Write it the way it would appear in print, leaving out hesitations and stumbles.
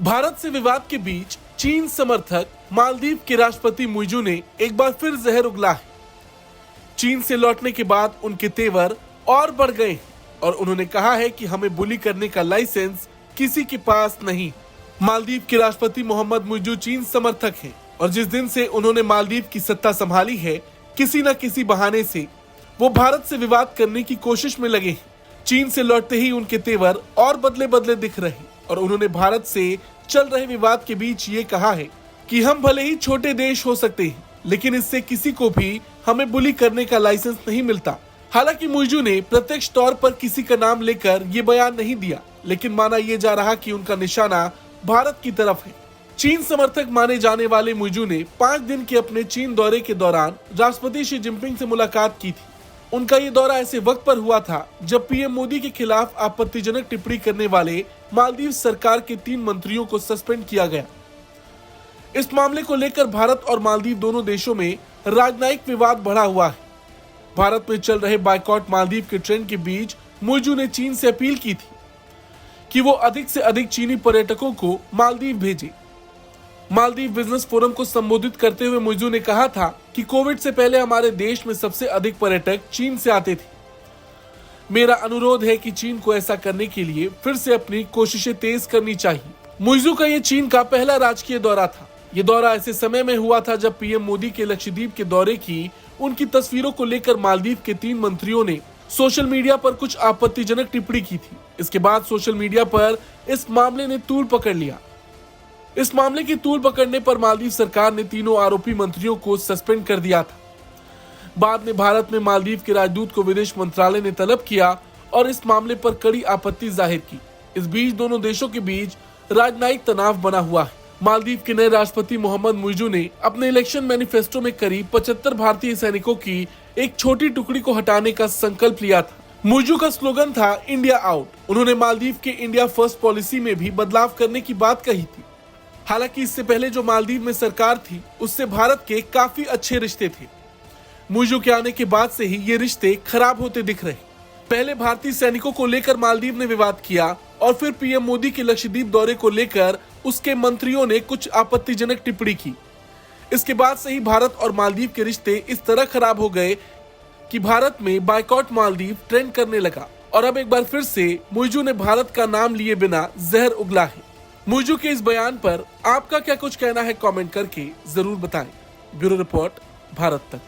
भारत से विवाद के बीच चीन समर्थक मालदीव के राष्ट्रपति मुइज़ू ने एक बार फिर जहर उगला है। चीन से लौटने के बाद उनके तेवर और बढ़ गए और उन्होंने कहा है कि हमें बुली करने का लाइसेंस किसी के पास नहीं। मालदीव के राष्ट्रपति मोहम्मद मुइज़ू चीन समर्थक हैं और जिस दिन से उन्होंने मालदीव की सत्ता संभाली है, किसी न किसी बहाने से वो भारत से विवाद करने की कोशिश में लगे हैं। चीन से लौटते ही उनके तेवर और बदले बदले दिख रहे और उन्होंने भारत से चल रहे विवाद के बीच ये कहा है कि हम भले ही छोटे देश हो सकते हैं, लेकिन इससे किसी को भी हमें बुली करने का लाइसेंस नहीं मिलता। हालांकि मुइज़ू ने प्रत्यक्ष तौर पर किसी का नाम लेकर ये बयान नहीं दिया, लेकिन माना यह जा रहा कि उनका निशाना भारत की तरफ है। चीन समर्थक माने जाने वाले मुइज़ू ने 5 दिन के अपने चीन दौरे के दौरान राष्ट्रपति शी जिनपिंग से मुलाकात की थी। उनका ये दौरा ऐसे वक्त पर हुआ था जब पीएम मोदी के खिलाफ आपत्तिजनक टिप्पणी करने वाले मालदीव सरकार के 3 मंत्रियों को सस्पेंड किया गया। इस मामले को लेकर भारत और मालदीव दोनों देशों में राजनयिक विवाद बढ़ा हुआ है। भारत में चल रहे बायकॉट मालदीव के ट्रेंड के बीच मुइज़ू ने चीन से अपील की थी कि वो अधिक से अधिक चीनी पर्यटकों को मालदीव भेजे। मालदीव बिजनेस फोरम को संबोधित करते हुए मुइज़ू ने कहा था कि कोविड से पहले हमारे देश में सबसे अधिक पर्यटक चीन से आते थे। मेरा अनुरोध है कि चीन को ऐसा करने के लिए फिर से अपनी कोशिशें तेज करनी चाहिए। मुइज़ू का ये चीन का पहला राजकीय दौरा था। ये दौरा ऐसे समय में हुआ था जब पीएम मोदी के लक्षद्वीप के दौरे की उनकी तस्वीरों को लेकर मालदीव के 3 मंत्रियों ने सोशल मीडिया पर कुछ आपत्तिजनक टिप्पणी की थी। इसके बाद सोशल मीडिया पर इस मामले ने तूल पकड़ लिया। इस मामले की तूल पकड़ने पर मालदीव सरकार ने तीनों आरोपी मंत्रियों को सस्पेंड कर दिया था। बाद में भारत में मालदीव के राजदूत को विदेश मंत्रालय ने तलब किया और इस मामले पर कड़ी आपत्ति जाहिर की। इस बीच दोनों देशों के बीच राजनयिक तनाव बना हुआ है। मालदीव के नए राष्ट्रपति मोहम्मद मुइज़ू ने अपने इलेक्शन मैनिफेस्टो में करीब 75 भारतीय सैनिकों की एक छोटी टुकड़ी को हटाने का संकल्प लिया था। मुइज़ू का स्लोगन था इंडिया आउट। उन्होंने मालदीव के इंडिया फर्स्ट पॉलिसी में भी बदलाव करने की बात कही थी। हालांकि इससे पहले जो मालदीव में सरकार थी उससे भारत के काफी अच्छे रिश्ते थे। मुइज़ू के आने के बाद से ही ये रिश्ते खराब होते दिख रहे। पहले भारतीय सैनिकों को लेकर मालदीव ने विवाद किया और फिर पीएम मोदी के लक्षद्वीप दौरे को लेकर उसके मंत्रियों ने कुछ आपत्तिजनक टिप्पणी की। इसके बाद से ही भारत और मालदीव के रिश्ते इस तरह खराब हो गए कि भारत में बायकॉट मालदीव ट्रेंड करने लगा और अब एक बार फिर से मुइज़ू ने भारत का नाम लिए बिना जहर उगला है। मुइज़ू के इस बयान पर आपका क्या कुछ कहना है, कमेंट करके जरूर बताएं। ब्यूरो रिपोर्ट, भारत तक।